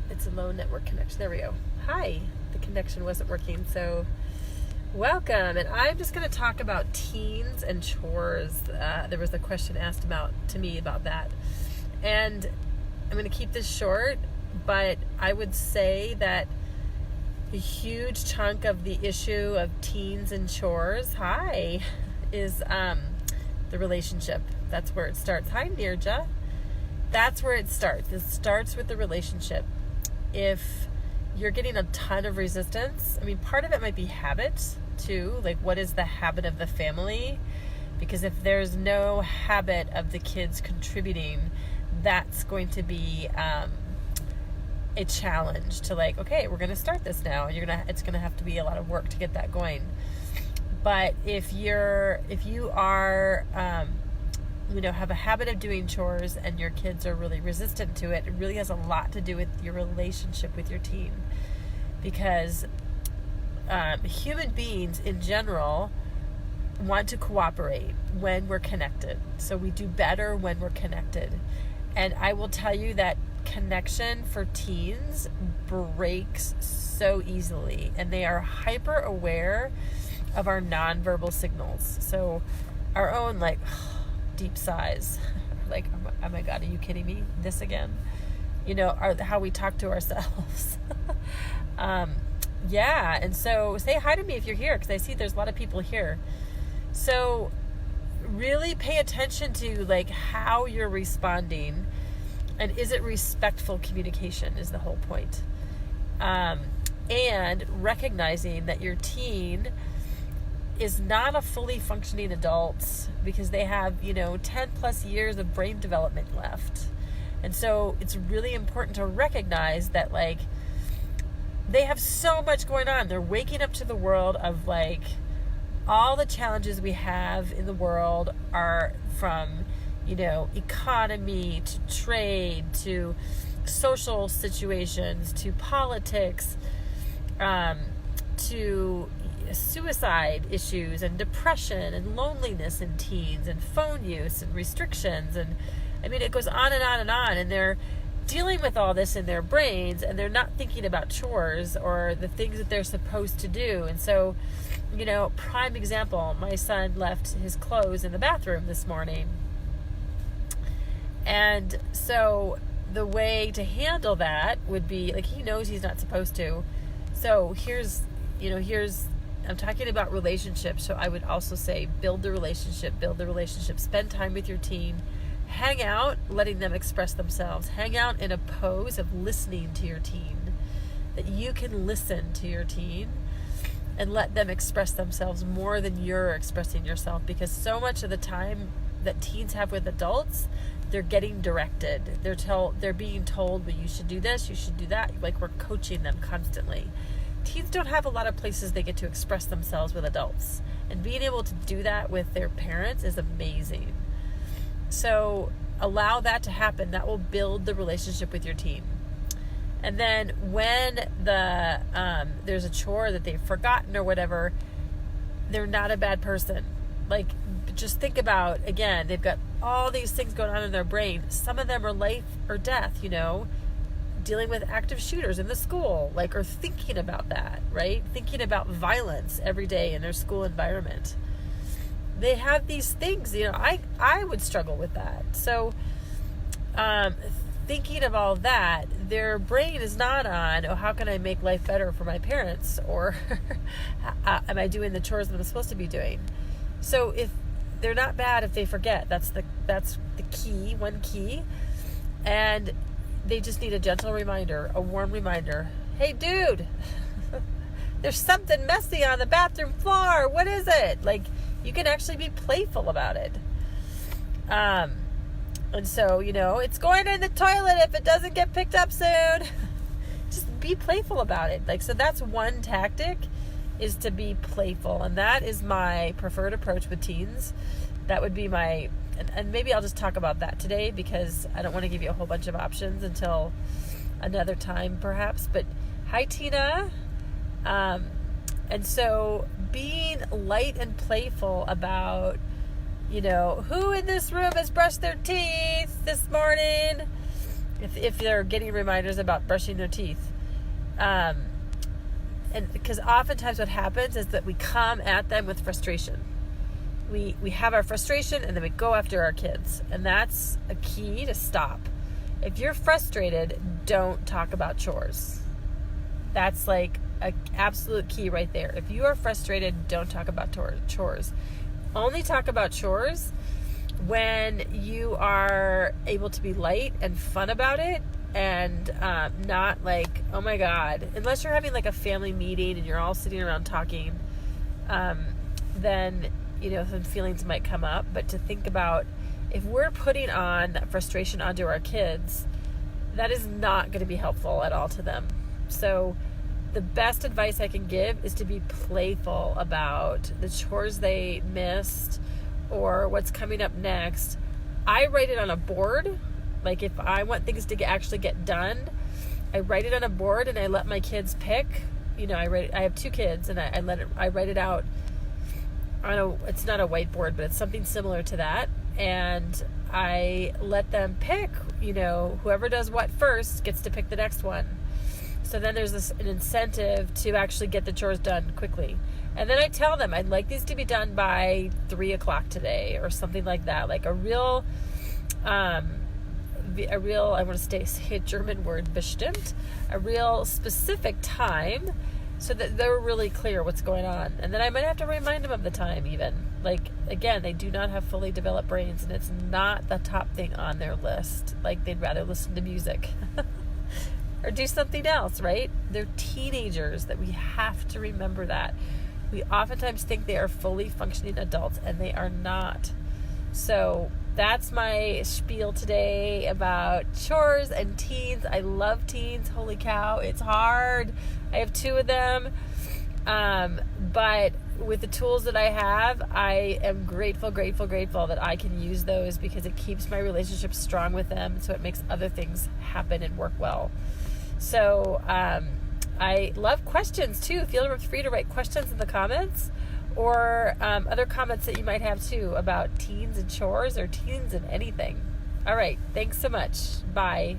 It's a low network connection. There we go. Hi. The connection wasn't working, so welcome. And I'm just going to talk about teens and chores. There was a question asked to me about that. And I'm going to keep this short, but I would say that a huge chunk of the issue of teens and chores, is the relationship. That's where it starts. Hi, Nirja. That's where it starts. It starts with the relationship. If you're getting a ton of resistance, I mean, part of it might be habit too. Like, what is the habit of the family? Because if there's no habit of the kids contributing, that's going to be a challenge to, like, okay, we're going to start this now, and it's going to have to be a lot of work to get that going. But if you are have a habit of doing chores and your kids are really resistant to it, it really has a lot to do with your relationship with your teen. Because human beings in general want to cooperate when we're connected. So we do better when we're connected. And I will tell you that connection for teens breaks so easly, and they are hyper aware of our nonverbal signals. So our own, like, deep sighs, like, oh my God, are you kidding me? This again? How we talk to ourselves. And so say hi to me if you're here, because I see there's a lot of people here. So really pay attention to, like, how you're responding, and is it respectful communication is the whole point. And recognizing that your teen is not a fully functioning adult, because they have 10 plus years of brain development left. And so it's really important to recognize that, like, they have so much going on. They're waking up to the world of, like, all the challenges we have in the world are from economy to trade to social situations to politics, to suicide issues and depression and loneliness in teens and phone use and restrictions, and I mean, it goes on and on and on, and they're dealing with all this in their brains, and they're not thinking about chores or the things that they're supposed to do. And so, prime example, my son left his clothes in the bathroom this morning, and so the way to handle that would be, like, he knows he's not supposed to. So here's I'm talking about relationships, so I would also say build the relationship, spend time with your teen, hang out, letting them express themselves, hang out in a pose of listening to your teen, that you can listen to your teen and let them express themselves more than you're expressing yourself, because so much of the time that teens have with adults, they're getting directed. They're being told, well, you should do this, you should do that. Like, we're coaching them constantly. Teens don't have a lot of places they get to express themselves with adults, and being able to do that with their parents is amazing. So allow that to happen. That will build the relationship with your teen. And then when there's a chore that they've forgotten or whatever, they're not a bad person. Like, just think about, again, they've got all these things going on in their brain. Some of them are life or death, dealing with active shooters in the school, like, or thinking about that, right? Thinking about violence every day in their school environment. They have these things, I would struggle with that. So thinking of all that, their brain is not on, how can I make life better for my parents? Or am I doing the chores that I'm supposed to be doing? So if they're not bad if they forget, that's the key, one key. And they just need a gentle reminder, a warm reminder. Hey, dude, there's something messy on the bathroom floor. What is it? Like, you can actually be playful about it. And so, it's going in the toilet if it doesn't get picked up soon. Just be playful about it. Like, so that's one tactic, is to be playful. And that is my preferred approach with teens. That would be my, and maybe I'll just talk about that today, because I don't want to give you a whole bunch of options until another time perhaps. But hi, Tina. And so being light and playful about, who in this room has brushed their teeth this morning? if they're getting reminders about brushing their teeth. And because oftentimes what happens is that we come at them with frustration. We have our frustration and then we go after our kids. And that's a key to stop. If you're frustrated, don't talk about chores. That's like an absolute key right there. If you are frustrated, don't talk about chores. Only talk about chores when you are able to be light and fun about it, and not like, oh my God, unless you're having like a family meeting and you're all sitting around talking, then, some feelings might come up. But to think about, if we're putting on that frustration onto our kids, that is not going to be helpful at all to them. So the best advice I can give is to be playful about the chores they missed or what's coming up next. I write it on a board. Like if I want things to actually get done, I write it on a board and I let my kids pick. I have 2 kids and I write it out on it's not a whiteboard, but it's something similar to that. And I let them pick, whoever does what first gets to pick the next one. So then there's an incentive to actually get the chores done quickly. And then I tell them, I'd like these to be done by 3:00 today or something like that. Like a real, I want to say a German word, bestimmt, a real specific time, so that they're really clear what's going on. And then I might have to remind them of the time even. Like, again, they do not have fully developed brains, and it's not the top thing on their list. Like, they'd rather listen to music or do something else, right? They're teenagers, that we have to remember that. We oftentimes think they are fully functioning adults, and they are not. So that's my spiel today about chores and teens. I love teens. Holy cow, it's hard. I have 2 of them. But with the tools that I have, I am grateful that I can use those, because it keeps my relationships strong with them. So it makes other things happen and work well. So I love questions too. Feel free to write questions in the comments, or other comments that you might have too about teens and chores, or teens and anything. All right. Thanks so much. Bye.